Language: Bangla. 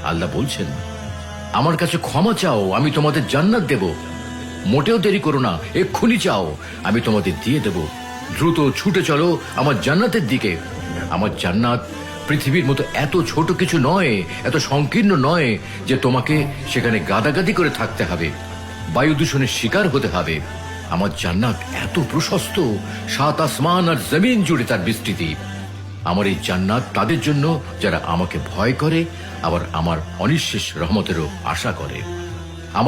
আল্লাহ বলছেন, আমার কাছে ক্ষমা চাও, আমি তোমাদের জান্নাত দেব। মোটেও দেরি করো না, এক্ষুনি চাও, আমি তোমাদের দিয়ে দেব। দ্রুত ছুটে চলো আমার জান্নাতের দিকে। আমার জান্নাত পৃথিবীর মতো এত ছোট কিছু নয়, এত সংকীর্ণ নয় যে তোমাকে সেখানে গাদাগাদি করে থাকতে হবে, বায়ু দূষণের শিকার হতে হবে। আমার জান্নাত এত প্রশস্ত, 7 আসমান আর জমিন জুড়ে তার বিস্তৃতি। আমার এই জান্নাত তাদের জন্য যারা আমাকে ভয় করে, আবার আমার অনিঃশেষ রহমতেরও আশা করে।